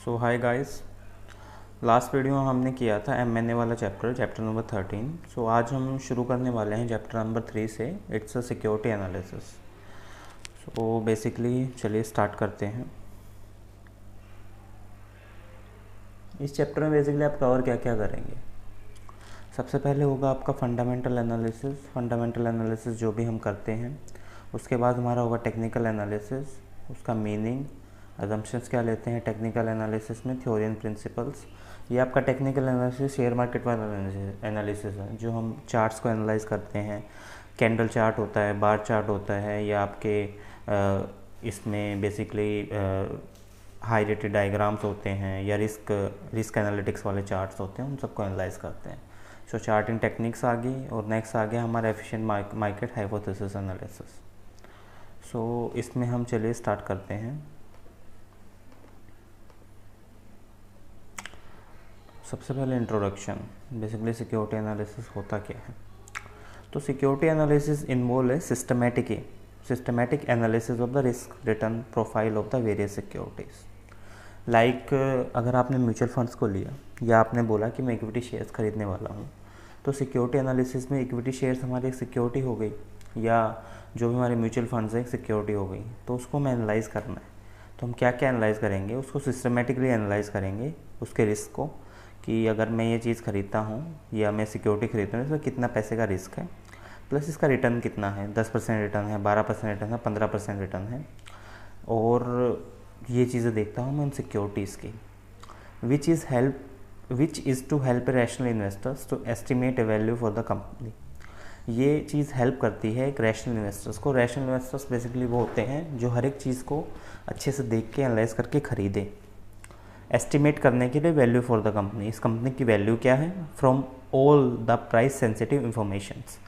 सो hi guys. Last video हमने किया था एमएनए वाला चैप्टर नंबर 13। सो आज हम शुरू करने वाले हैं चैप्टर नंबर 3 से। It's a security analysis. So basically चलिए स्टार्ट करते हैं। इस चैप्टर में बेसिकली आप कवर क्या क्या करेंगे। सबसे पहले होगा आपका फंडामेंटल एनालिसिस। फंडामेंटल एनालिसिस जो भी हम करते हैं, उसके बाद हमारा होगा टेक्निकल एनालिसिस, उसका मीनिंग, अजम्पशंस क्या लेते हैं टेक्निकल एनालिसिस में, थ्योरी एंड प्रिंसिपल्स। ये आपका टेक्निकल एनालिसिस शेयर मार्केट वाला एनालिसिस है, जो हम चार्ट्स को एनालाइज करते हैं। कैंडल चार्ट होता है, बार चार्ट होता है, या आपके इसमें बेसिकली हाई रेटेड डायग्राम्स होते हैं, या रिस्क एनालिटिक्स वाले चार्ट्स होते हैं, उन सबको एनालाइज करते हैं। सो चार्टिंग टेक्निक्स आ गई, और नेक्स्ट आ गया हमारा एफिशिएंट मार्केट हाइपोथेसिस एनालिसिस। सो इसमें हम चलिए स्टार्ट करते हैं। सबसे पहले इंट्रोडक्शन, बेसिकली सिक्योरिटी एनालिसिस होता क्या है। तो सिक्योरिटी एनालिसिस इन्वॉल्व है systematic analysis of the risk return profile of the various securities. Like अगर आपने म्यूचुअल फंड्स को लिया, या आपने बोला कि मैं इक्विटी शेयर्स खरीदने वाला हूँ, तो सिक्योरिटी एनालिसिस में इक्विटी शेयर्स हमारी एक सिक्योरिटी हो गई, या जो भी हमारे म्यूचुअल फंड्स है एक सिक्योरिटी हो गई। तो उसको हमें एनालाइज करना है। तो हम क्या क्या एनालाइज करेंगे, उसको सिस्टमेटिकली एनालाइज करेंगे, उसके रिस्क को, कि अगर मैं ये चीज़ खरीदता हूँ या मैं सिक्योरिटी खरीदता हूँ, इसमें कितना पैसे का रिस्क है, प्लस इसका रिटर्न कितना है, 10% रिटर्न है, 12% रिटर्न है, 15% रिटर्न है। और ये चीज़ें देखता हूँ मैं उन सिक्योरिटीज़ की, which is to help rational investors to estimate a value for the company. ये चीज़ हेल्प करती है एक रैशनल इन्वेस्टर्स को। रैशनल इन्वेस्टर्स बेसिकली वो होते हैं जो हर एक चीज़ को अच्छे से देख के एनालाइज करके ख़रीदे, एस्टिमेट करने के लिए वैल्यू फॉर द कंपनी। इस कंपनी की वैल्यू क्या है, from all the price sensitive informations.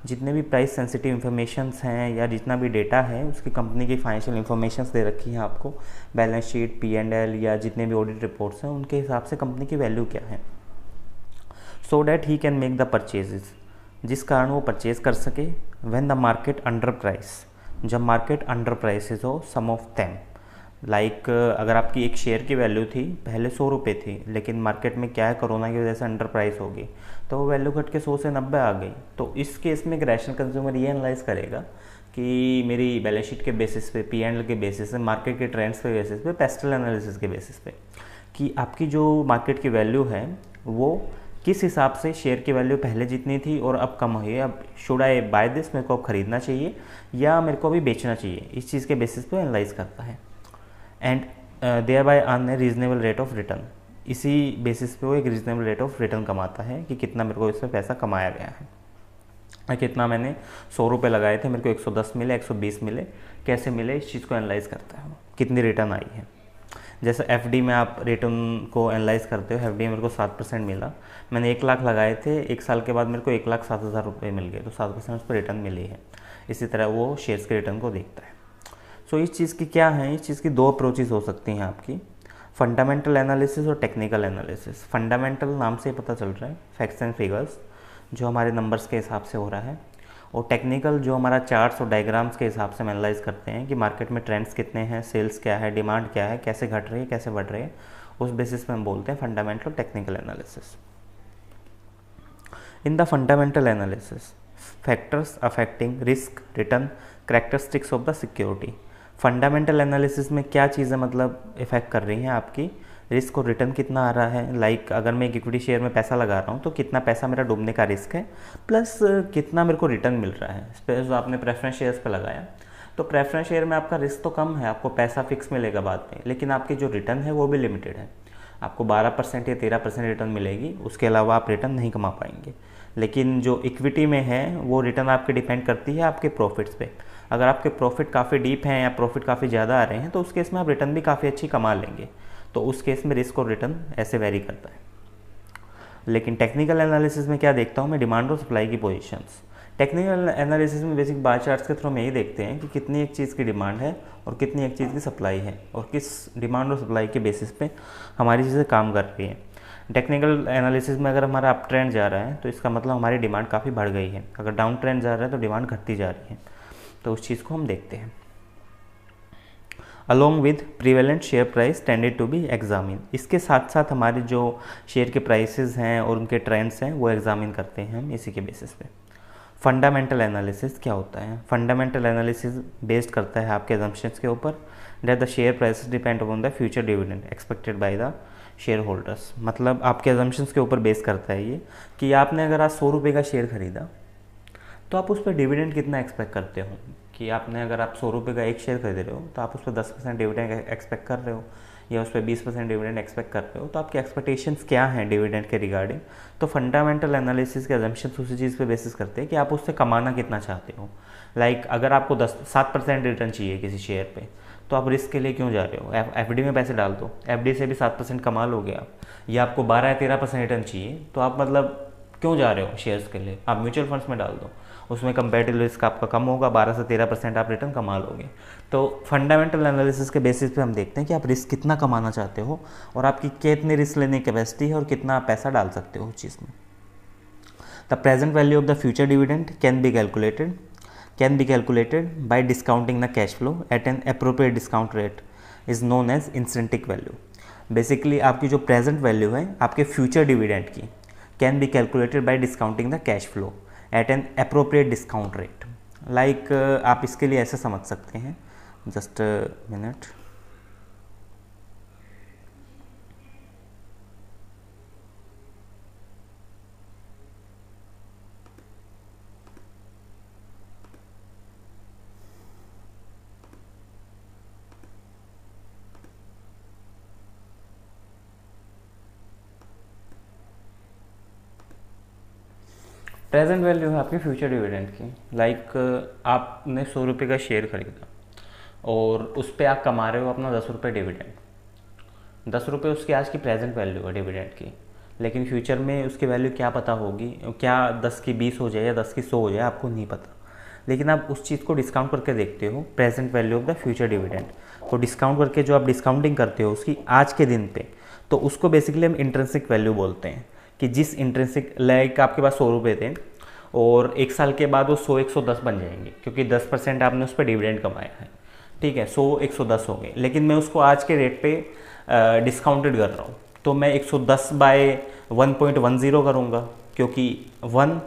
जितने भी प्राइस सेंसिटिव इन्फॉर्मेशंस हैं, या जितना भी डेटा है, उसकी कंपनी की फाइनेंशियल इन्फॉर्मेशंस दे रखी हैं आपको, बैलेंस शीट, P&L, या जितने भी ऑडिट रिपोर्ट्स हैं, उनके हिसाब से कंपनी की वैल्यू क्या है, so that he can make the purchases, जिस कारण वो परचेज कर सके। When the market under price, जब मार्केट अंडर प्राइसेस हो, सम ऑफ देम, लाइक अगर आपकी एक शेयर की वैल्यू थी पहले 100 रुपये थी, लेकिन मार्केट में क्या है, कोरोना की वजह से अंडर प्राइस होगी, तो वो वैल्यू घट के 100 से 90 आ गई। तो इस केस में एक रैशनल कंज्यूमर ये एनालाइज करेगा कि मेरी बैलेंस शीट के बेसिस पे, P&L के बेसिस पे, मार्केट के ट्रेंड्स के बेसिस पे, पेस्टल एनालिसिस के बेसिस पे, कि आपकी जो मार्केट की वैल्यू है वो किस हिसाब से, शेयर की वैल्यू पहले जितनी थी और अब कम हुई है, अब शुड आई बाय दिस, मेरे को अब खरीदना चाहिए या मेरे को अभी बेचना चाहिए, इस चीज़ के बेसिस पे एनालाइज करता है। And thereby earn a reasonable rate of return. इसी बेसिस पे वो एक रीजनेबल रेट ऑफ रिटर्न कमाता है कि कितना मेरे को इसमें पैसा कमाया गया है, कितना मैंने 100 रुपये लगाए थे, मेरे को 110 मिले, 120 मिले, कैसे मिले, इस चीज़ को एनालाइज करता है, कितनी रिटर्न आई है। जैसे FD में आप रिटर्न को एनालाइज करते हो, FD मेरे को 7% मिला, मैंने 1 लाख लगाए थे, 1 साल के बाद मेरे को 1,07,000 रुपये मिल गए, तो 7% उस पर रिटर्न मिली है। इसी तरह वो शेयर्स के रिटर्न को देखता है। सो इस चीज़ की क्या है, इस चीज़ की 2 अप्रोचेस हो सकती हैं आपकी, फंडामेंटल एनालिसिस और टेक्निकल एनालिसिस। फंडामेंटल नाम से पता चल रहा है, फैक्ट्स एंड फिगर्स, जो हमारे नंबर्स के हिसाब से हो रहा है, और टेक्निकल जो हमारा चार्ट्स और डायग्राम्स के हिसाब से हम एनालाइज करते हैं कि मार्केट में ट्रेंड्स कितने हैं, सेल्स क्या है, डिमांड क्या है, कैसे घट रही है, कैसे बढ़ रही है, उस बेसिस पे हम बोलते हैं fundamental technical analysis. In the fundamental analysis, factors affecting risk return characteristics of the security. Fundamental analysis में क्या चीज़ें मतलब इफेक्ट कर रही हैं आपकी, रिस्क और रिटर्न कितना आ रहा है, लाइक अगर मैं एक इक्विटी शेयर में पैसा लगा रहा हूँ तो कितना पैसा मेरा डूबने का रिस्क है, प्लस कितना मेरे को रिटर्न मिल रहा है। स्पेस आपने प्रेफरेंस शेयर्स पे लगाया, तो प्रेफरेंस शेयर में आपका रिस्क तो कम है, आपको पैसा फिक्स मिलेगा बाद में, लेकिन आपकी जो रिटर्न है वो भी लिमिटेड है, आपको 12% या 13% रिटर्न मिलेगी, उसके अलावा आप रिटर्न नहीं कमा पाएंगे। लेकिन जो इक्विटी में है वो रिटर्न आपके डिपेंड करती है आपके प्रॉफिट्स पे। अगर आपके प्रॉफिट काफ़ी डीप हैं या प्रॉफिट काफ़ी ज़्यादा आ रहे हैं, तो उस केस में आप रिटर्न भी काफ़ी अच्छी कमा लेंगे। तो उस केस में रिस्क और रिटर्न ऐसे वेरी करता है। लेकिन टेक्निकल एनालिसिस में क्या देखता हूँ मैं, डिमांड और सप्लाई की पोजीशंस। टेक्निकल एनालिसिस में बेसिक बार चार्ट्स के थ्रू हम यही देखते हैं कि कितनी एक चीज़ की डिमांड है और कितनी एक चीज़ की सप्लाई है, और किस डिमांड और सप्लाई के बेसिस पे हमारी चीज़ें काम कर रही हैं। टेक्निकल एनालिसिस में अगर हमारा अप ट्रेंड जा रहा है तो इसका मतलब हमारी डिमांड काफ़ी बढ़ गई है, अगर डाउन ट्रेंड जा रहा है तो डिमांड घटती जा रही है, तो उस चीज़ को हम देखते हैं। Along with prevalent share price tended to be examine. इसके साथ साथ हमारे जो शेयर के प्राइसेस हैं और उनके ट्रेंड्स हैं वो एग्जामिन करते हैं हम इसी के बेसिस पे। फंडामेंटल एनालिसिस क्या होता है? फंडामेंटल एनालिसिस बेस्ड करता है आपके अजम्पशंस के ऊपर that the share price depend upon the future dividend expected by the share holders. मतलब आपके अजम्पशंस के ऊपर बेस करता है ये कि आपने अगर आज 100 रुपये का शेयर खरीदा तो आप उस पर डिविडेंड कितना एक्सपेक्ट करते हो। कि आपने अगर आप 100 रुपये का एक शेयर खरीद रहे हो तो आप उस पर 10% डिविडेंड एक्सपेक्ट कर रहे हो या उस पर 20% डिविडेंड एक्सपेक्ट कर रहे हो, तो आपके एक्सपेक्टेशंस क्या हैं डिविडेंड के रिगार्डिंग। तो फंडामेंटल एनालिसिस के अजम्पशंस उसी चीज़ पे बेसिस करते हैं कि आप उससे कमाना कितना चाहते हो। लाइक अगर आपको 7% रिटर्न चाहिए किसी शेयर पे तो आप रिस्क के लिए क्यों जा रहे हो? एफडी में पैसे डाल दो, एफडी से भी 7% कमा लोगे आप। या आपको 12 या 13% रिटर्न चाहिए तो आप मतलब क्यों जा रहे हो शेयर्स के लिए? आप म्यूचुअल फंड्स में डाल दो, उसमें कंपेरेटिव रिस्क आपका कम होगा, 12 से 13% आप रिटर्न कमा लोगे। तो फंडामेंटल एनालिसिस के बेसिस पे हम देखते हैं कि आप रिस्क कितना कमाना चाहते हो और आपकी कितनी रिस्क लेने की कैपेसिटी है और कितना आप पैसा डाल सकते हो उस चीज़ में। The present value of the future dividend can be calculated by discounting the cash flow at an appropriate discount rate is known as intrinsic value. Basically आपकी जो प्रेजेंट वैल्यू है आपके फ्यूचर डिविडेंड की can be calculated by discounting the cash flow at an appropriate discount rate. Like आप इसके लिए ऐसे समझ सकते हैं, जस्ट मिनट। प्रेजेंट वैल्यू है आपकी फ्यूचर डिविडेंड की। लाइक आपने 100 रुपये का शेयर खरीदा और उस पर आप कमा रहे हो अपना 10 रुपये डिविडेंड। 10 रुपये उसकी आज की प्रेजेंट वैल्यू है डिविडेंड की, लेकिन फ्यूचर में उसकी वैल्यू क्या पता होगी, क्या 10 की 20 हो जाए या 10 की 100 हो जाए, आपको नहीं पता। लेकिन आप उस चीज़ को डिस्काउंट करके देखते हो, present value of the future dividend को डिस्काउंट करके जो आप डिस्काउंटिंग करते हो उसकी आज के दिन पे, तो उसको बेसिकली हम इंट्रिंसिक वैल्यू बोलते हैं। कि जिस इंट्रिंसिक, लाइक आपके पास 100 रुपये थे और एक साल के बाद वो 100 110 बन जाएंगे क्योंकि 10% आपने उस पर डिविडेंड कमाया है, ठीक है। 100 110 हो गए, लेकिन मैं उसको आज के रेट पे डिस्काउंटेड कर रहा हूँ तो मैं 110 बाय 1.10 करूँगा क्योंकि 1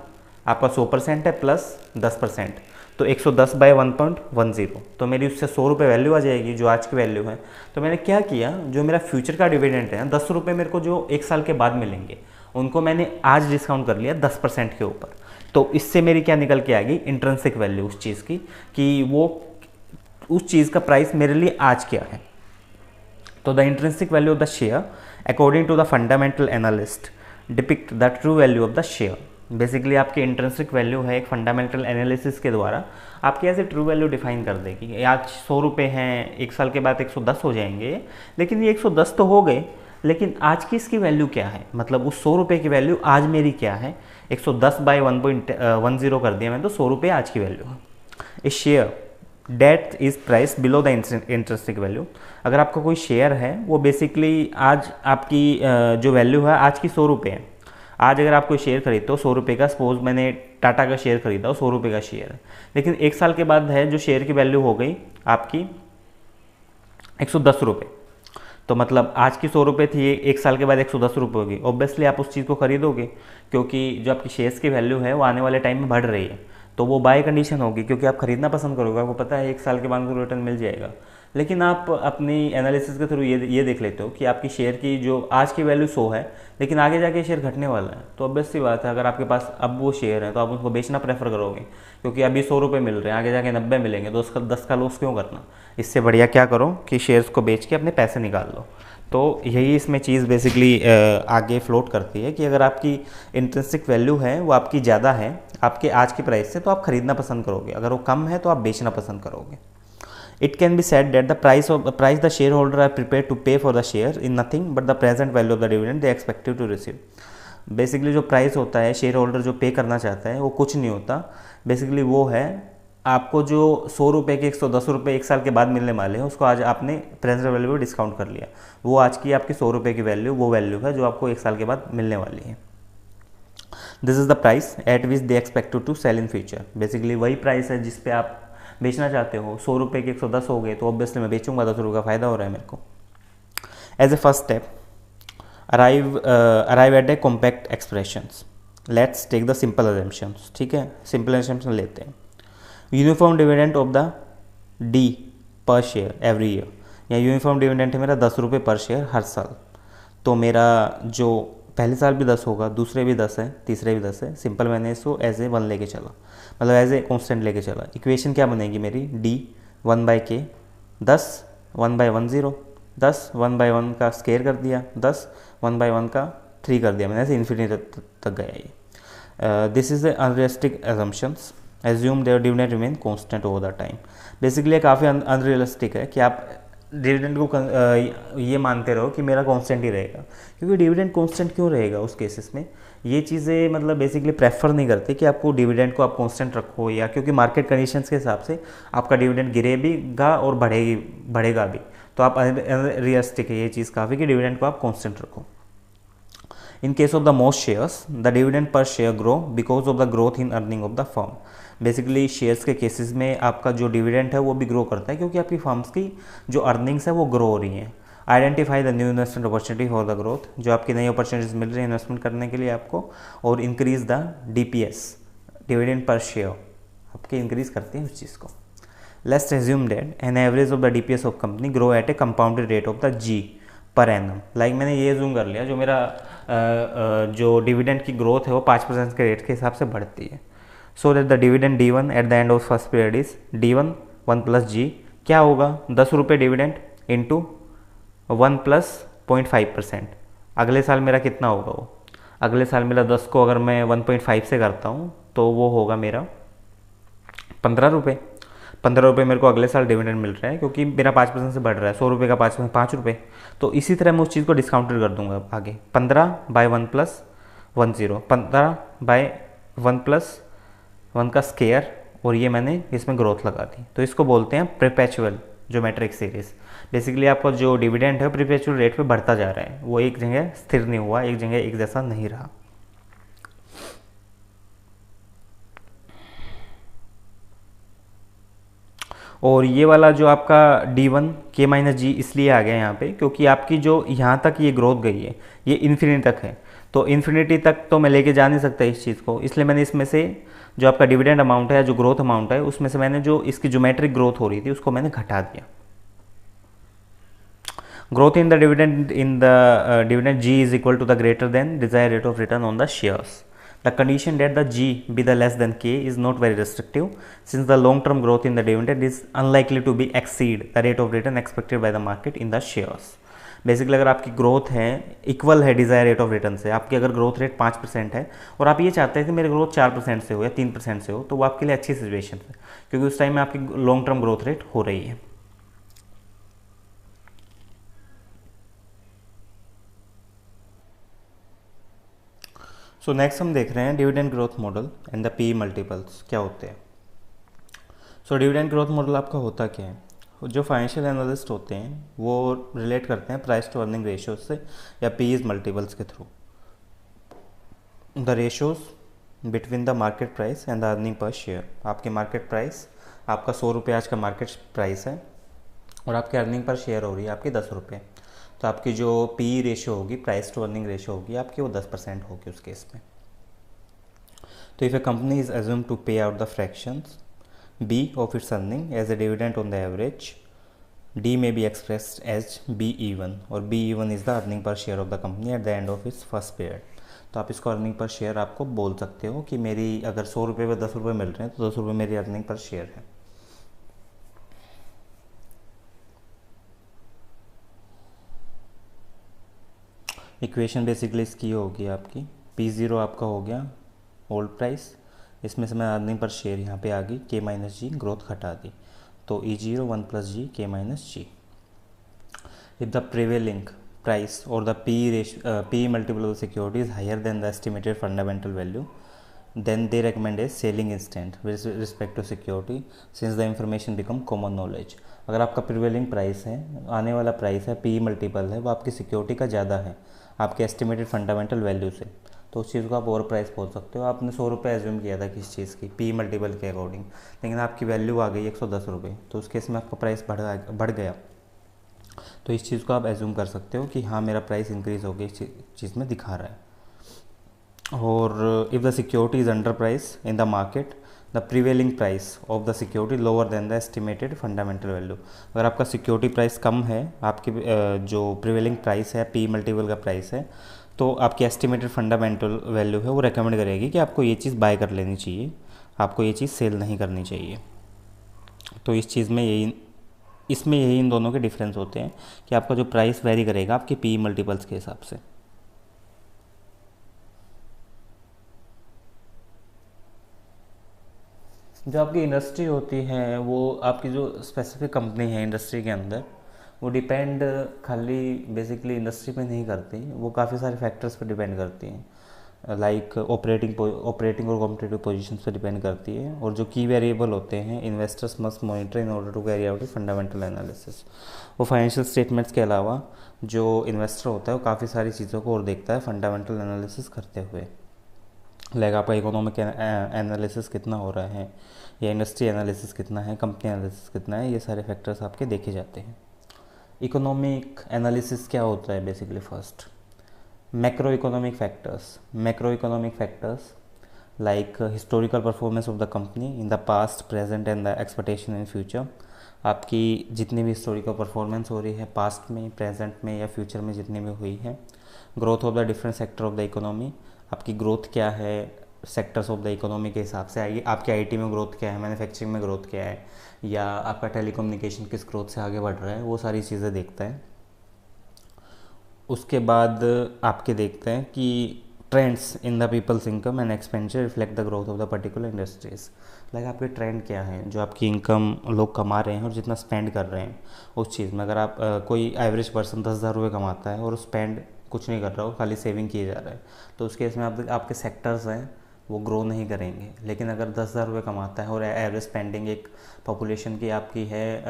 आपका 100% है प्लस 10%, तो 110 बाय 1.10, तो मेरी उससे 100 रुपये वैल्यू आ जाएगी जो आज की वैल्यू है। तो मैंने क्या किया, जो मेरा फ्यूचर का डिविडेंड है 10 रुपये मेरे को जो एक साल के बाद मिलेंगे उनको मैंने आज डिस्काउंट कर लिया 10% के ऊपर। तो इससे मेरी क्या निकल के आ गई, इंट्रिंसिक वैल्यू उस चीज़ की, कि वो उस चीज़ का प्राइस मेरे लिए आज क्या है। तो the intrinsic value of the share according to the fundamental analyst depict the true value of the share. Basically आपकी इंट्रिंसिक वैल्यू है एक फंडामेंटल एनालिसिस के द्वारा आपकी ऐसे ट्रू वैल्यू डिफाइन कर देगी। आज 100 रुपये हैं, एक साल के बाद 110 हो जाएंगे, लेकिन ये 110 तो हो गए, लेकिन आज की इसकी वैल्यू क्या है, मतलब उस 100 रुपये की वैल्यू आज मेरी क्या है। 110 बाय 1.10 कर दिया मैंने, तो 100 रुपये आज की वैल्यू है। A share that is price below the intrinsic value. अगर आपका कोई शेयर है वो बेसिकली आज आपकी जो वैल्यू है आज की 100 रुपये है। आज अगर आप कोई शेयर खरीदते हो 100 रुपये का, सपोज मैंने टाटा का शेयर खरीदा हो 100 रुपये का शेयर है, लेकिन एक साल के बाद है जो शेयर की वैल्यू हो गई आपकी 110 रुपये। तो मतलब आज की 100 रुपये थी, एक साल के बाद 110 रुपये होगी। ऑब्वियसली आप उस चीज़ को खरीदोगे क्योंकि जो आपकी शेयर्स की वैल्यू है वो आने वाले टाइम में बढ़ रही है, तो वो बाय कंडीशन होगी क्योंकि आप खरीदना पसंद करोगे, आपको पता है एक साल के बाद को रिटर्न मिल जाएगा। लेकिन आप अपनी एनालिसिस के थ्रू ये देख लेते हो कि आपकी शेयर की जो आज की वैल्यू 100 है, लेकिन आगे जाके शेयर घटने वाला है, तो ऑब्वियस सी बात है अगर आपके पास अब वो शेयर है तो आप उसको बेचना प्रेफर करोगे क्योंकि अभी 100 रुपये मिल रहे हैं, आगे जाके 90 मिलेंगे, तो उसका 10 का लॉस क्यों करना। इससे बढ़िया क्या करो कि शेयर्स को बेच के अपने पैसे निकाल लो। तो यही इसमें चीज़ बेसिकली आगे फ्लोट करती है कि अगर आपकी इंट्रिंसिक वैल्यू है वो आपकी ज़्यादा है आपके आज की प्राइस से, तो आप खरीदना पसंद करोगे, अगर वो कम है तो आप बेचना पसंद करोगे। It can be said that the price the shareholder are prepared to pay for the share in nothing but the present value of the dividend they expected to receive. Basically जो price होता है share holder जो पे करना चाहता है वो कुछ नहीं होता, बेसिकली वो है आपको जो 100 रुपये के 110 रुपये एक साल के बाद मिलने वाले हैं उसको आज आपने प्रेजेंट वैल्यू में डिस्काउंट कर लिया, वो आज की आपकी 100 रुपये की वैल्यू वो वैल्यू है जो आपको एक साल के बाद मिलने वाली है। This is the price at which they expect to sell in future. Basically वही प्राइस है जिस पे आप बेचना चाहते हो, 100 रुपये के 110 हो गए तो ऑब्वियसली मैं बेचूंगा, 10 रुपये का फ़ायदा हो रहा है मेरे को। As a first step arrive at a compact expressions. Let's take the simple assumptions, ठीक है, सिंपल अजम्पशन लेते हैं। Uniform dividend of the D per share every year, या यूनिफॉर्म डिविडेंड है मेरा 10 रुपये पर शेयर हर साल। तो मेरा जो पहले साल भी 10 होगा, दूसरे भी 10 है, तीसरे भी 10 है। सिंपल मैंने इसको एज ए 1 लेके चला, मतलब एज ए कॉन्स्टेंट लेके चला। इक्वेशन क्या बनेगी मेरी, डी 1/k 10 1/1 0 10 1/1 का स्केयर कर दिया, 10 1/1 का 3 कर दिया मैंने, ऐसे इन्फिनिटी तक गया ये। This is the unrealistic assumptions, assume their dividend remain constant over the time। Basically काफ़ी अनरियलिस्टिक है कि आप डिविडेंड को ये मानते रहो कि मेरा कांस्टेंट ही रहेगा, क्योंकि डिविडेंड कांस्टेंट क्यों रहेगा उस केसेस में, ये चीज़ें मतलब बेसिकली प्रेफर नहीं करते कि आपको डिविडेंड को आप कांस्टेंट रखो, या क्योंकि मार्केट कंडीशंस के हिसाब से आपका डिविडेंड गिरेगा और बढ़ेगा भी। तो आप रियलिस्टिक है ये चीज़ काफ़ी कि डिविडेंड को आप कांस्टेंट रखो। In case of the most shares, the dividend per share grow because of the growth in earning of the firm। Basically shares के केसेस में आपका जो डिविडेंड है वो भी ग्रो करता है, क्योंकि आपकी फर्म्स की जो अर्निंग्स है वो ग्रो हो रही हैं। Identify the new investment opportunity for the growth, जो आपकी नई अपॉर्चुनिटीज मिल रही है इन्वेस्टमेंट करने के लिए आपको, और increase the DPS dividend per share आपके इंक्रीज करती है उस चीज़ को। Let's assume that an average of the DPS of company grow at A compounded rate of the G per annum. Like मैंने ये जूम कर लिया, जो मेरा जो डिविडेंड की ग्रोथ है वो 5% के रेट के हिसाब से बढ़ती है। So that the dividend D1 at the end of first period is D1 1 + G। क्या होगा, 10 रुपये डिविडेंड इंटू 1 + 0.5%। अगले साल मेरा कितना होगा वो, अगले साल मेरा 10 को अगर मैं 1.5 से करता हूँ तो वो होगा मेरा 15 रुपये। 15 रुपये मेरे को अगले साल डिविडेंड मिल रहा है, क्योंकि मेरा 5% से बढ़ रहा है, 100 रुपये का 5% 5 रुपये। तो इसी तरह मैं उस चीज़ को डिस्काउंटेड कर दूंगा आगे, 15/1 + 1 0 15/1 + 1 का स्केयर, और ये मैंने इसमें ग्रोथ लगा दी। तो इसको बोलते हैं परपेचुअल ज्योमेट्रिक सीरीज। बेसिकली आपका जो डिविडेंड है परपेचुअल रेट पे बढ़ता जा रहा है, वो एक जगह स्थिर नहीं हुआ, एक जगह एक जैसा नहीं रहा। और ये वाला जो आपका D1 K - G इसलिए आ गया यहाँ पे, क्योंकि आपकी जो यहाँ तक ये ग्रोथ गई है ये इन्फिनिटी तक है, तो इन्फिनिटी तक तो मैं लेके जा नहीं सकता इस चीज़ को, इसलिए मैंने इसमें से जो आपका डिविडेंड अमाउंट है, जो ग्रोथ अमाउंट है, उसमें से मैंने जो इसकी ज्योमेट्रिक ग्रोथ हो रही थी उसको मैंने घटा दिया। Growth in the dividend G is equal to the greater than desire rate of return on the shares. The condition that the G be the less than K is not very restrictive, since the long-term growth in the dividend is unlikely to be exceed the rate of return expected by the market in the shares। Basically अगर आपकी growth है equal है Dzire rate of return से, आपकी अगर growth rate 5% है और आप ये चाहते हैं कि मेरी ग्रोथ 4% से हो या 3% से हो, तो वो आपके लिए अच्छी सिचुएशन है, क्योंकि उस टाइम में आपकी लॉन्ग टर्म ग्रोथ रेट हो रही है। सो नेक्स्ट हम देख रहे हैं dividend growth model and the PE multiples क्या होते हैं। सो डिविडेंड ग्रोथ मॉडल आपका होता क्या है, जो फाइनेंशियल एनालिस्ट होते हैं वो रिलेट करते हैं प्राइस टू अर्निंग रेशियोज से या PE मल्टीपल्स के through. The ratios between the market price and the earning per share. आपकी मार्केट प्राइस, आपका 100 रुपये आज का मार्केट प्राइस है, और आपकी अर्निंग पर शेयर हो रही है आपकी 10 रुपये, तो आपकी जो PE रेशियो होगी, प्राइस टू अर्निंग रेशियो होगी आपकी, वो 10% होगी उस केस में। तो if a company is assume to pay out the fractions B of its earning as a dividend on the average, D may be expressed as BE1, और BE1 is the earning per share of the company at the end of its first period। तो आप इसको earning per share आपको बोल सकते हो कि मेरी अगर 100 रुपये में 10 रुपये मिल रहे हैं तो 10 रुपये मेरी अर्निंग पर शेयर है। इक्वेशन बेसिकली इसकी होगी आपकी, P0 आपका हो गया ओल्ड प्राइस, इसमें से मैं अर्निंग पर शेयर यहाँ पे आ गई K - G, ग्रोथ घटा दी, तो E0 1 + G K - G। If the prevailing price और the PE multiple of security is higher than the estimated fundamental value, then they recommend a selling instant with respect to security since the information become common knowledge. अगर आपका prevailing price है, आने वाला price है, PE multiple है, वो आपकी security का ज़्यादा है आपके एस्टिमेटेड फंडामेंटल वैल्यू से, तो उस चीज़ को आप ओवर प्राइस बोल सकते हो। आपने 100 रुपये एज्यूम किया था किस चीज़ की, पी मल्टीपल के अकॉर्डिंग, लेकिन आपकी वैल्यू आ गई 110 रुपये, तो उस केस में आपका प्राइस बढ़ गया। तो इस चीज़ को आप एज्यूम कर सकते हो कि हाँ मेरा प्राइस इंक्रीज़ हो गया, इस चीज़ में दिखा रहा है। और if the security is under price in the market, the prevailing price of the security lower than the estimated fundamental value. अगर आपका सिक्योरिटी प्राइस कम है, आपकी जो प्रिवेलिंग प्राइस है, पी मल्टीपल का प्राइस है, तो आपकी एस्टिमेटेड फंडामेंटल वैल्यू है वो रेकमेंड करेगी कि आपको ये चीज़ बाय कर लेनी चाहिए, आपको ये चीज़ सेल नहीं करनी चाहिए। तो इस चीज़ में यही इन दोनों के डिफरेंस होते हैं कि आपका जो प्राइस वेरी करेगा आपके पी मल्टीपल्स के हिसाब से। जो आपकी इंडस्ट्री होती है, वो आपकी जो स्पेसिफिक कंपनी है इंडस्ट्री के अंदर, वो डिपेंड खाली बेसिकली इंडस्ट्री पे नहीं करती, वो काफ़ी सारे फैक्टर्स पे डिपेंड करती हैं, लाइक ऑपरेटिंग और कॉम्पिटिटिव पोजीशंस पे डिपेंड करती है। और जो की वेरिएबल होते हैं, investors must monitor in order to carry out fundamental analysis. वो फाइनेंशियल स्टेटमेंट्स के अलावा जो इन्वेस्टर होता है वो काफ़ी सारी चीज़ों को और देखता है फंडामेंटल एनालिसिस करते हुए, लाइक आपका इकोनॉमिक एनालिसिस कितना हो रहा है, या इंडस्ट्री एनालिसिस कितना है, कंपनी एनालिसिस कितना है, ये सारे फैक्टर्स आपके देखे जाते हैं। इकोनॉमिक एनालिसिस क्या होता है basically? First, macro economic factors like historical performance of the company in the past, present and the expectation in future. आपकी जितनी भी हिस्टोरिकल परफॉर्मेंस हो रही है पास्ट में, प्रेजेंट में या फ्यूचर में जितनी भी हुई है। Growth of the different sector of the economy, आपकी ग्रोथ क्या है सेक्टर्स ऑफ द इकोनॉमी के हिसाब से आएगी। आपके आईटी में ग्रोथ क्या है, मैन्युफैक्चरिंग में ग्रोथ क्या है, या आपका टेलीकम्युनिकेशन किस ग्रोथ से आगे बढ़ रहा है, वो सारी चीज़ें देखता है। उसके बाद आपके देखते हैं कि trends in the people's income and expenditure reflect the growth of the particular industries. Like आपके ट्रेंड क्या है, जो आपकी इनकम लोग कमा रहे हैं और जितना स्पेंड कर रहे हैं उस चीज़ में। अगर आप कोई एवरेज पर्सन 10,000 रुपये कमाता है और स्पेंड कुछ नहीं कर रहा हो, खाली सेविंग किए जा रहा है, तो उस केस में आपके सेक्टर्स हैं वो ग्रो नहीं करेंगे। लेकिन अगर 10,000 रुपये कमाता है और एवरेज स्पेंडिंग एक पॉपुलेशन की आपकी है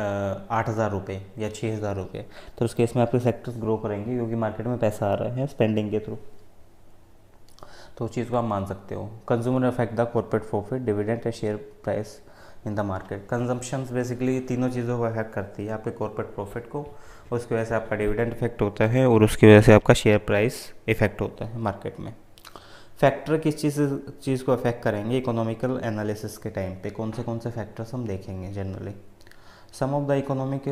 8,000 रुपये या 6,000 रुपये, तो उस केस में आपके सेक्टर्स ग्रो करेंगे क्योंकि मार्केट में पैसा आ रहा है स्पेंडिंग के थ्रू। तो उस चीज़ को आप मान सकते हो। Consumer affect the corporate profit, dividend या share price in the market. Consumptions basically तीनों चीज़ों को अफेक्ट करती है, आपके कॉर्पोरेट प्रॉफिट को, उसकी वजह से आपका डिविडेंड इफेक्ट होता है और उसकी वजह से आपका शेयर प्राइस इफेक्ट होता है मार्केट में। फैक्टर किस चीज़ को अफेक्ट करेंगे इकोनॉमिकल एनालिसिस के टाइम पे? कौन से फैक्टर्स हम देखेंगे generally? Some of the economic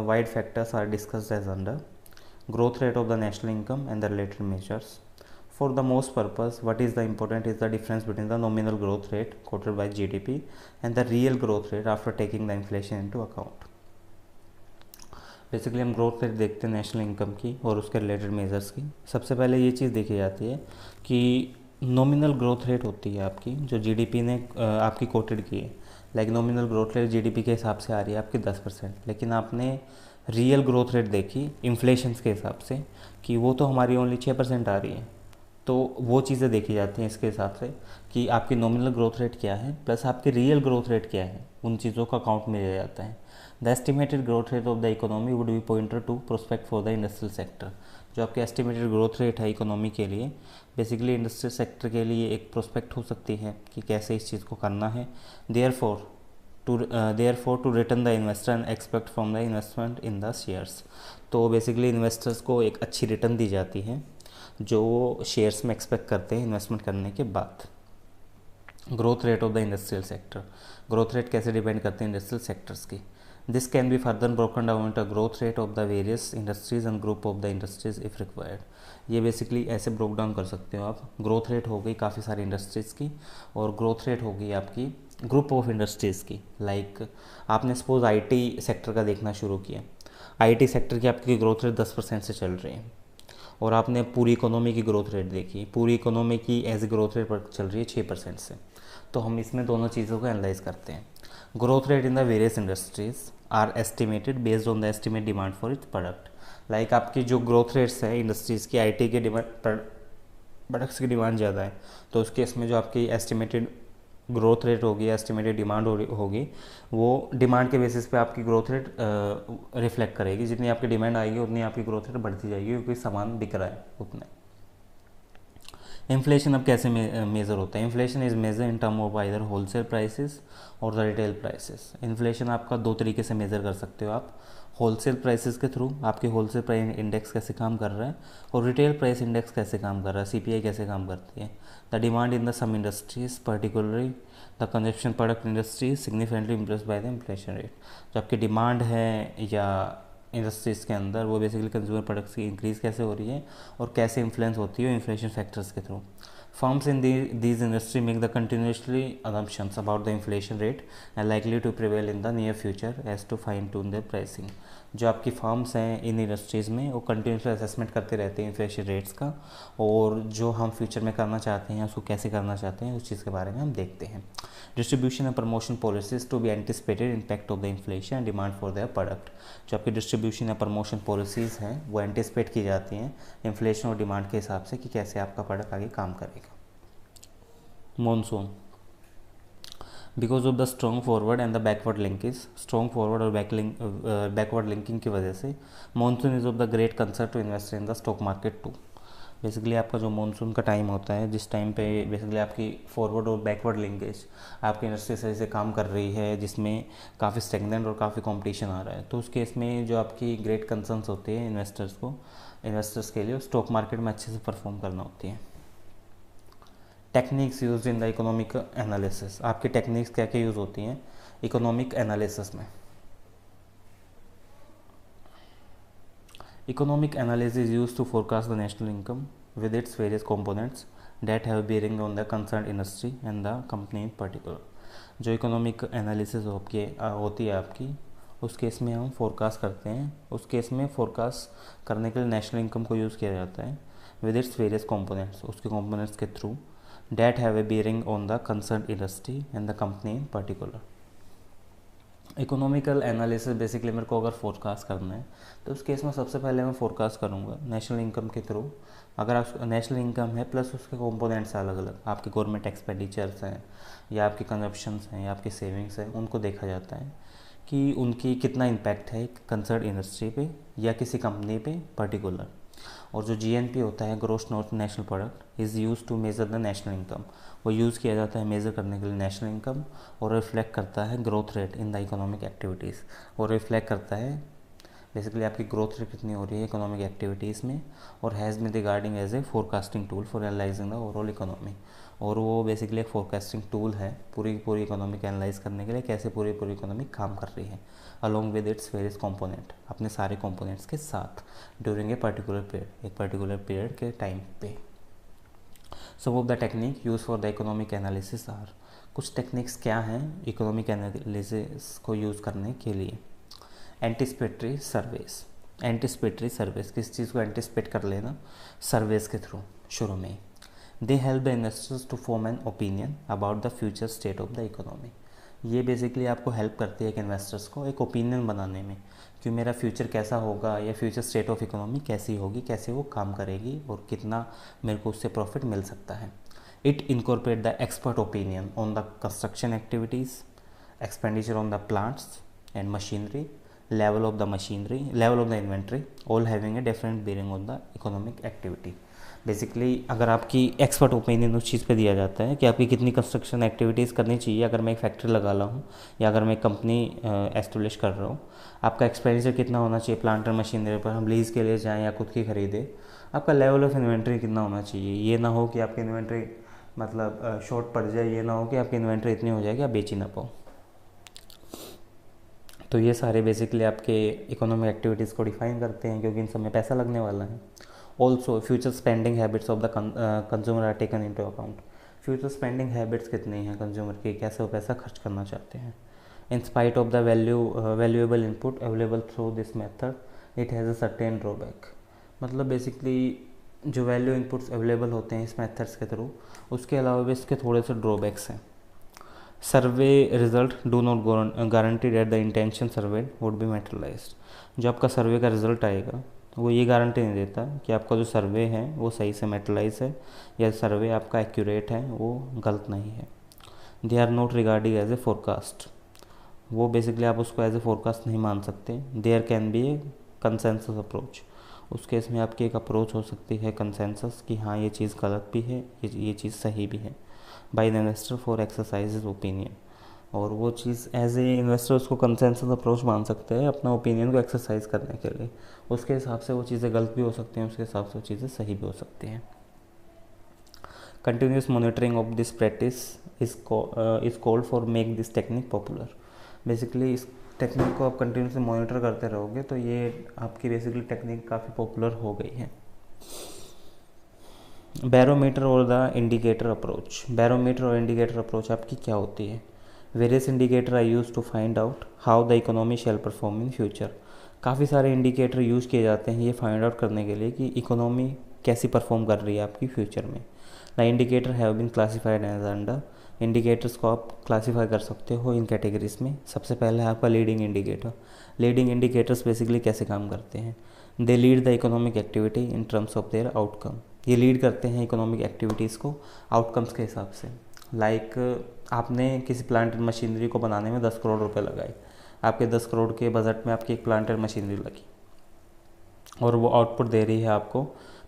wide factors are discussed as under growth rate of the national income and the related measures. For the most purpose, what is the important is the difference between the nominal growth rate quoted by GDP and the real growth rate after taking the inflation into account. Basically हम growth rate देखते हैं national income की और उसके related measures की। सबसे पहले ये चीज़ देखी जाती है कि नॉमिनल ग्रोथ रेट होती है आपकी, जो जीडीपी ने आपकी कोटेड की है। Like nominal growth rate GDP के हिसाब से आ रही है आपकी 10%, लेकिन आपने रियल ग्रोथ रेट देखी इन्फ्लेशन के हिसाब से कि वो तो हमारी ओनली 6% आ रही है। तो वो चीज़ें देखी जाती हैं इसके हिसाब से कि आपकी नॉमिनल ग्रोथ रेट क्या है प्लस आपकी रियल ग्रोथ रेट क्या है, उन चीज़ों का काउंट में लिया जाता है। The estimated growth rate of the economy would be pointer to prospect for the industrial sector. जो आपकी एस्टिमेटेड ग्रोथ रेट है इकोनॉमी के लिए, बेसिकली इंडस्ट्रियल सेक्टर के लिए एक प्रोस्पेक्ट हो सकती है कि कैसे इस चीज़ को करना है। Therefore to return the investor and expect from the investment in the shares. तो बेसिकली इन्वेस्टर्स को एक अच्छी रिटर्न दी जाती है जो शेयर्स में एक्सपेक्ट करते हैं इन्वेस्टमेंट करने के बाद। Growth rate of the industrial sector, growth rate कैसे डिपेंड करते हैं इंडस्ट्रियल सेक्टर्स की? This can be further broken down into growth rate of the various industries and group of the industries if required. ये basically ऐसे broke down कर सकते हो आप। ग्रोथ रेट हो गई काफ़ी सारी इंडस्ट्रीज़ की और ग्रोथ रेट हो गई आपकी ग्रुप ऑफ इंडस्ट्रीज़ की। लाइक आपने सपोज आईटी सेक्टर का देखना शुरू किया, आईटी सेक्टर की आपकी ग्रोथ रेट 10% से चल रही है और आपने पूरी इकोनॉमी की ग्रोथ रेट देखी, पूरी इकोनॉमी की एज ग्रोथ रेट पर चल रही है 6% से। तो हम इसमें दोनों चीज़ों को एनालाइज करते हैं। Growth rate in the various industries are estimated based on the estimate demand for its product. Like आपकी जो ग्रोथ रेट्स है इंडस्ट्रीज़ की, आईटी के डिमांड प्रोडक्ट्स की डिमांड ज़्यादा है, तो उस केस में जो आपकी एस्टिमेटेड ग्रोथ रेट होगी, एस्टिमेटेड डिमांड होगी, वो डिमांड के बेसिस पे आपकी ग्रोथ रेट रिफ्लेक्ट करेगी। जितनी आपकी डिमांड आएगी उतनी आपकी ग्रोथ रेट बढ़ती जाएगी क्योंकि सामान बिक रहा है उतने। इन्फ्लेशन अब कैसे मेज़र होता है? Inflation is measure in term of either wholesale prices और द रिटेल प्राइसेस। इन्फ्लेशन आपका दो तरीके से मेज़र कर सकते हो आप, होलसेल प्राइसेस के थ्रू, आपके होलसेल प्राइस इंडेक्स कैसे काम कर रहा है, और रिटेल प्राइस इंडेक्स कैसे काम कर रहा है, सीपीआई कैसे काम करती है। The demand in the some industries particularly the consumption product industry significantly impress by the inflation rate. जो आपकी डिमांड है या इंडस्ट्रीज़ के अंदर, वो बेसिकली कंज्यूमर प्रोडक्ट्स की इंक्रीज़ कैसे हो रही है और कैसे इन्फ्लुएंस होती है इन्फ्लेशन फैक्टर्स के through. Firms in these industry make the continuously assumptions about the inflation rate and likely to prevail in the near future as to fine tune their pricing। जो आपकी फर्म्स हैं इन industries में, वो continuously assessment करते रहते हैं inflation rates का, और जो हम फ्यूचर में करना चाहते हैं उसको कैसे करना चाहते हैं उस चीज़ के बारे में हम देखते हैं। Distribution and promotion policies to be anticipated impact of the inflation and demand for their product. जो आपकी डिस्ट्रीब्यूशन या प्रमोशन पॉलिसीज़ हैं वो एंटिसिपेट की जाती हैं इन्फ्लेशन और डिमांड के हिसाब से कि कैसे आपका प्रोडक्ट आगे काम करेगा। Monsoon, because of the strong forward and the backward linkage, strong forward और बैकवर्ड लिंकिंग की वजह से monsoon is of the great concern to invest in the stock market too. Basically आपका जो मॉनसून का टाइम होता है, जिस टाइम पे बेसिकली आपकी फॉरवर्ड और बैकवर्ड लिंकेज आपकी इंडस्ट्री सही से काम कर रही है, जिसमें काफ़ी स्टेगनेंट और काफ़ी कंपटीशन आ रहा है, तो उस केस में जो आपकी ग्रेट कंसर्न्स होते हैं इन्वेस्टर्स के लिए स्टॉक मार्केट में अच्छे से परफॉर्म करना होती है। Techniques use in the economic analysis, आपकी टेक्निक्स क्या क्या यूज़ होती हैं इकोनॉमिक एनालिसिस में? Economic analysis use to forecast the national income with its various components that have bearing on the concern industry and the company in particular. जो economic analysis होती है आपकी, उस केस में हम फोरकास्ट करते हैं, उस केस में फोरकास्ट करने के लिए नेशनल इनकम को यूज़ किया जाता है विद इट्स वेरियस कंपोनेंट्स, उसके कंपोनेंट्स के through that have a bearing on the concerned industry and the company in particular। Economical analysis basically मेरे को अगर फोरकास्ट करना है तो उस केस में सबसे पहले मैं फोरकास्ट करूँगा नेशनल इनकम के थ्रू। अगर आप नेशनल इनकम है प्लस उसके कंपोनेंट्स अलग अलग, आपके गवर्नमेंट एक्सपेंडिचर्स हैं या आपकी कंजप्शंस हैं या आपकी सेविंग्स हैं, उनको देखा जाता है कि उनकी कितना इम्पैक्ट है कंसर्न इंडस्ट्री पे या किसी कंपनी पे पर्टिकुलर। और जो जीएनपी होता है, gross national product, is use to measure the national income, वो यूज़ किया जाता है मेज़र करने के लिए नेशनल इनकम, और रिफ्लेक्ट करता है growth rate in the economic activities, और रिफ्लेक्ट करता है बेसिकली आपकी ग्रोथ रेट कितनी हो रही है इकोनॉमिक एक्टिविटीज़ में, और has been regarding as a forecasting tool for analysing the overall economy. और वो बेसिकली एक फोरकास्टिंग टूल है पूरी इकोनॉमिक एनालाइज करने के लिए, कैसे पूरी इकोनॉमी काम कर रही है along with its various component, अपने सारे कंपोनेंट्स के साथ ड्यूरिंग ए पर्टिकुलर पीरियड, एक पर्टिकुलर पीरियड के टाइम पे। Some of the technique use for the economic analysis are, कुछ टेक्निक्स क्या हैं इकोनॉमिक एनालिसिस को यूज़ करने के लिए? एंटिसिपेटरी सर्वेस। एंटिसिपेटरी सर्वेस, किस चीज़ को एंटिसिपेट कर लेना? सर्वेस के थ्रू शुरू में। They help the investors to form an opinion about the future state of the economy. ये बेसिकली आपको हेल्प करती है कि इन्वेस्टर्स को एक ओपिनियन बनाने में कि मेरा फ्यूचर कैसा होगा या फ्यूचर स्टेट ऑफ इकोनॉमी कैसी होगी, कैसे वो काम करेगी और कितना मेरे को उससे प्रॉफिट मिल सकता है। It incorporate the expert opinion on the construction activities, expenditure on the plants and machinery, level of the inventory, all having a different bearing on the economic activity। Basically अगर आपकी एक्सपर्ट ओपिनियन उस चीज़ पे दिया जाता है कि आपकी कितनी कंस्ट्रक्शन एक्टिविटीज़ करनी चाहिए, अगर मैं एक फैक्ट्री लगा रहा हूँ या अगर मैं एक कंपनी एस्टेब्लिश कर रहा हूँ, आपका एक्सपेंडिचर कितना होना चाहिए प्लांट और मशीनरी पर, हम लीज़ के लिए जाएँ या खुद की खरीदें, आपका लेवल ऑफ इन्वेंट्री कितना होना चाहिए। ये ना हो कि आपकी इन्वेंट्री मतलब शॉर्ट पड़ जाए, ये ना हो कि आपकी इन्वेंट्री इतनी हो जाए कि आप बेच ही ना पाओ। तो ये सारे बेसिकली आपके इकोनॉमिक एक्टिविटीज़ को डिफाइन करते हैं, क्योंकि इन सब में पैसा लगने वाला है। Also future spending habits of the consumer are taken into account. Future spending habits कितनी हैं कंज्यूमर की, कैसे वो पैसा खर्च करना चाहते हैं। In spite of the valuable input available through this method, it has a certain drawback. मतलब बेसिकली जो वैल्यू इनपुट्स अवेलेबल होते हैं इस मेथड्स के थ्रू, उसके अलावा भी इसके थोड़े से ड्रॉबैक्स हैं। Survey result do not guarantee that the intention surveyed would be materialised. जो आपका सर्वे का रिजल्ट आएगा वो ये गारंटी नहीं देता कि आपका जो सर्वे है वो सही से मेटरलाइज है या सर्वे आपका एक्यूरेट है, वो गलत नहीं है। They are not regarding as a forecast, वो बेसिकली आप उसको एज ए फोरकास्ट नहीं मान सकते। There can be a consensus approach, उस केस में आपकी एक अप्रोच हो सकती है कंसेंसस कि हाँ ये चीज़ गलत भी है, ये चीज़ सही भी है, by the investor for exercise opinion. और वो चीज़ एज ए इन्वेस्टर उसको कंसेंसस अप्रोच मान सकते हैं अपना ओपिनियन को एक्सरसाइज करने के लिए। उसके हिसाब से वो चीज़ें गलत भी हो सकती हैं, उसके हिसाब से वो चीज़ें सही भी हो सकती हैं। Continuous monitoring of this practice is called for make this technique popular. Basically इस टेक्निक को आप कंटिन्यूसली मॉनिटर करते रहोगे तो ये आपकी बेसिकली टेक्निक काफ़ी पॉपुलर हो गई है। बैरोमीटर और द इंडिकेटर अप्रोच। बैरोमीटर और इंडिकेटर अप्रोच आपकी क्या होती है? Various indicator are use to find out how the economy shall perform in future. काफ़ी सारे इंडिकेटर यूज़ किए जाते हैं ये फाइंड आउट करने के लिए कि इकोनॉमी कैसी परफॉर्म कर रही है आपकी फ्यूचर में। The indicator have been classified as under. Indicators को आप क्लासीफाई कर सकते हो इन कैटेगरीज में। सबसे पहले है आपका leading indicator. Leading indicators basically कैसे काम करते हैं? They lead the economic activity in terms of their outcome. ये लीड करते हैं इकोनॉमिक एक्टिविटीज़ को आउटकम्स के हिसाब से। लाइक आपने किसी प्लांट मशीनरी को बनाने में 10 करोड़ रुपए लगाए, आपके 10 करोड़ के बजट में आपकी एक प्लांटर मशीनरी लगी और वो आउटपुट दे रही है आपको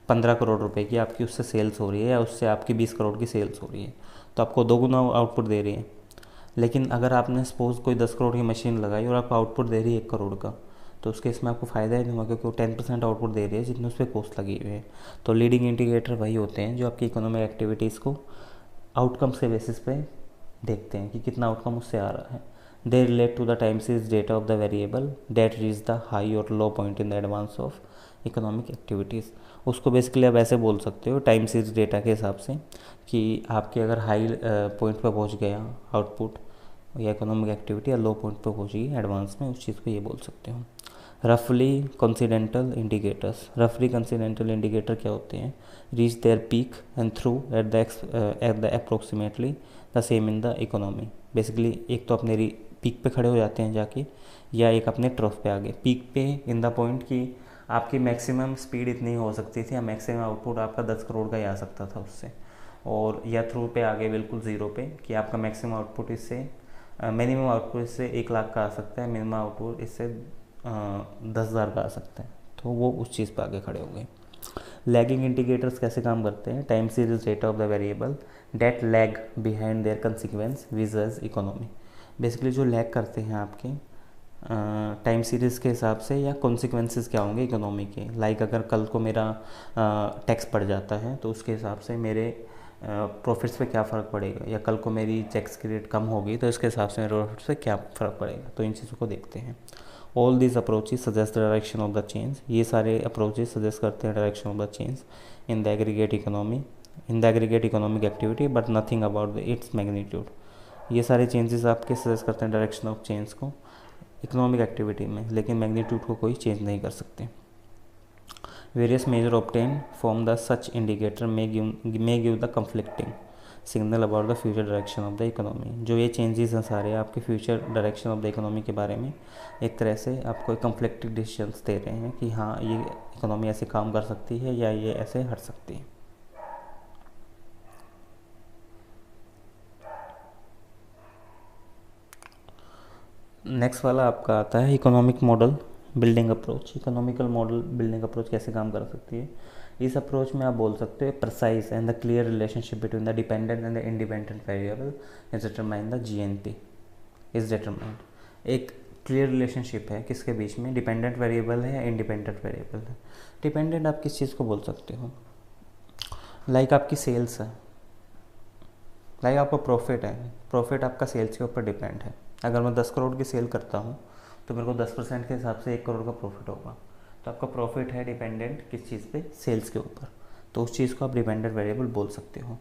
15 करोड़ रुपए की, आपकी उससे सेल्स हो रही है या उससे आपकी 20 करोड़ की सेल्स हो रही है, तो आपको 2 गुना आउटपुट दे रही है। लेकिन अगर आपने सपोज कोई 10 करोड़ की मशीन लगाई और आपको आउटपुट दे रही है 1 करोड़ का, तो उसके इसमें आपको फ़ायदा ही नहीं होगा क्योंकि वो 10% आउटपुट दे रही है जितने उस पर कॉस्ट लगी हुई है। तो लीडिंग इंडिकेटर वही होते हैं जो आपकी इकोनॉमिक एक्टिविटीज़ को आउटकम्स के बेसिस पे देखते हैं कि कितना आउटकम उससे आ रहा है। They relate to the time series data of the variable that reach the high और low point in the advance of economic activities. उसको बेसिकली आप ऐसे बोल सकते हो टाइम सीरीज डेटा के हिसाब से कि आपके अगर हाई पॉइंट पे पहुंच गया आउटपुट या इकोनॉमिक एक्टिविटी या लो पॉइंट पे पहुंची एडवांस में, उस चीज़ को ये बोल सकते हो। रफली कोइंसिडेंटल इंडिकेटर्स। रफली कोइंसिडेंटल इंडिकेटर क्या होते हैं? Reach there peak and through at the approximately the same in the economy. Basically एक तो अपने पीक पे खड़े हो जाते हैं जाके, या एक अपने ट्रफ पे आगे। पीक पे इन द पॉइंट की आपकी मैक्सिमम स्पीड इतनी हो सकती थी या मैक्सिमम आउटपुट आपका 10 करोड़ का ही आ सकता था उससे, और या थ्रू पे आगे बिल्कुल ज़ीरो पे कि आपका मैक्सिमम आउटपुट इससे मिनिमम आउटपुट इससे 1 लाख का आ सकता है, मिनिमम आउटपुट इससे 10,000 का आ सकता है, तो वो उस चीज़ पे आगे खड़े हो गए। लैगिंग इंडिकेटर्स कैसे काम करते हैं? Time series data of the variable that lag behind their consequence विजस इकोनॉमी। बेसिकली जो लैग करते हैं आपके टाइम सीरीज़ के हिसाब से या कॉन्सिक्वेंसेस क्या होंगे इकोनॉमी के। लाइक अगर कल को मेरा टैक्स बढ़ जाता है तो उसके हिसाब से मेरे प्रॉफिट्स पे क्या फ़र्क पड़ेगा, या कल को मेरी टैक्स की रेट कम होगी तो इसके हिसाब से मेरे प्रॉफिट्स पे क्या फ़र्क पड़ेगा, तो इन चीज़ों को देखते हैं। All this approaches suggest the direction of the change. ये सारे अप्रोचेज सजेस्ट करते हैं direction of the change in the aggregate economic activity but nothing about its magnitude. ये सारे चेंजेस आपके सजेस्ट करते हैं डायरेक्शन ऑफ चेंज को इकोनॉमिक एक्टिविटी में, लेकिन मैग्नीट्यूड को कोई चेंज नहीं कर सकते। Various measure obtain from the such indicator may give the conflicting signal about the future direction of the economy. जो ये चेंजेस हैं सारे आपके future direction of the economy के बारे में एक तरह से आपको कंफ्लिक्टिंग डिसीजंस दे रहे हैं कि हाँ ये इकोनॉमी ऐसे काम कर सकती है या ये ऐसे हट सकती है। नेक्स्ट वाला आपका आता है economic model building approach. Economical model building approach कैसे काम कर सकती है? इस अप्रोच में आप बोल सकते हो precise and the clear relationship between the dependent and the independent variable is determine the GNP is determined. एक क्लियर रिलेशनशिप है किसके बीच में? डिपेंडेंट वेरिएबल है या इंडिपेंडेंट वेरिएबल है। डिपेंडेंट आप किस चीज़ को बोल सकते हो? लाइक आपकी सेल्स है, लाइक आपका प्रॉफिट है, प्रॉफिट आपका सेल्स के ऊपर डिपेंड है। अगर मैं 10 करोड़ की सेल करता हूँ तो मेरे को 10% के हिसाब से 1 करोड़ का प्रॉफिट होगा, तो आपका प्रॉफिट है डिपेंडेंट किस चीज़ पे? सेल्स के ऊपर, तो उस चीज़ को आप डिपेंडेंट वेरिएबल बोल सकते हो।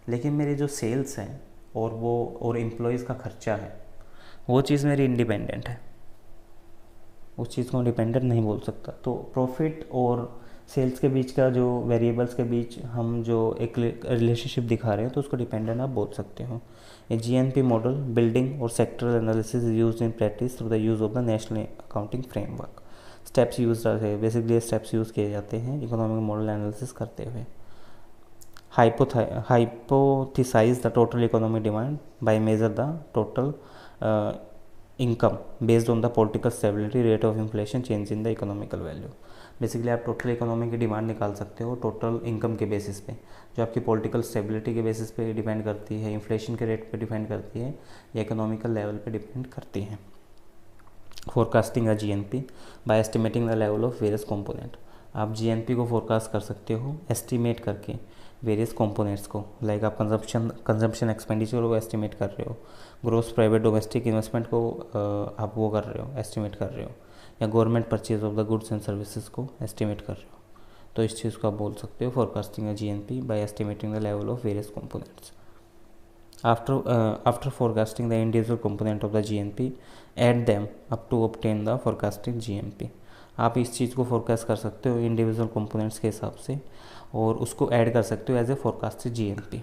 लेकिन मेरी जो सेल्स हैं और एम्प्लॉयज़ का खर्चा है वो चीज़ मेरी इंडिपेंडेंट है, उस चीज़ को मैं डिपेंडेंट नहीं बोल सकता। तो प्रॉफिट और सेल्स के बीच का जो वेरिएबल्स के बीच हम जो एक रिलेशनशिप दिखा रहे हैं तो उसको डिपेंडेंट आप बोल सकते हो। ए जीएनपी मॉडल बिल्डिंग और sectoral analysis used in practice through the use of the national accounting framework. Steps use है, बेसिकली स्टेप्स यूज़ किए जाते हैं इकोनॉमिक मॉडल एनालिसिस करते हुए। Hypothesised the total economic demand by measure the total income based on the political stability, rate of inflation, change in the economical value. Basically आप total economy की demand निकाल सकते हो टोटल इनकम के basis पे, जो आपकी पॉलिटिकल स्टेबिलिटी के बेसिस पे डिपेंड करती है, इन्फ्लेशन के रेट पे डिपेंड करती है, या इकोनॉमिकल लेवल पे डिपेंड करती है. Forecasting a GNP by estimating the level of various component. आप जीएनपी को फोरकास्ट कर सकते हो एस्टिमेट करके वेरियस कंपोनेंट्स को, लाइक आप कंजम्पशन एक्सपेंडिचर को एस्टिमेट कर रहे हो, ग्रोस प्राइवेट डोमेस्टिक इन्वेस्टमेंट को आप वो कर रहे हो, एस्टिमेट कर रहे हो, या government purchase of the goods and services को एस्टिमेट कर रहे हो. तो इस चीज़ को आप बोल सकते हो forecasting a GNP by estimating the level of various components. After forecasting the individual component of the GNP, add them up to obtain the forecasted GNP. आप इस चीज़ को फोरकास्ट कर सकते हो इंडिविजुअल कंपोनेंट्स के हिसाब से और उसको ऐड कर सकते हो as a forecasted GNP.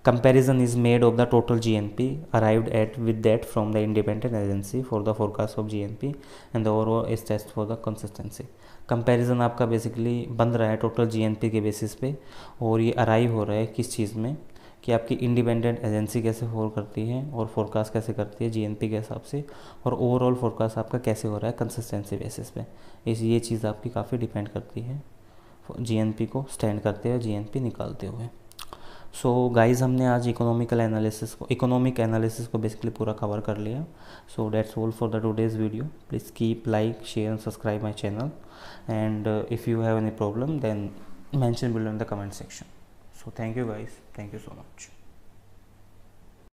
Comparison is made of the total GNP arrived at with that from the independent agency for the forecast of GNP and the overall is test for the consistency. Comparison आपका basically बन रहा है total GNP के basis पे, और ये arrive हो रहा है किस चीज़ में कि आपकी इंडिपेंडेंट एजेंसी कैसे फोर करती है और फोरकास्ट कैसे करती है जीएनपी के हिसाब से, और ओवरऑल फोरकास्ट आपका कैसे हो रहा है कंसिस्टेंसी बेसिस पे. ये चीज़ आपकी काफ़ी डिपेंड करती है जीएनपी को स्टैंड करते हुए, जीएनपी निकालते हुए. सो गाइज हमने आज इकोनॉमिक एनालिसिस को बेसिकली पूरा कवर कर लिया. So that's all for the today's video. Please keep like, share and subscribe my channel, and if you have any problem then mention below in the comment section. So thank you guys, thank you so much.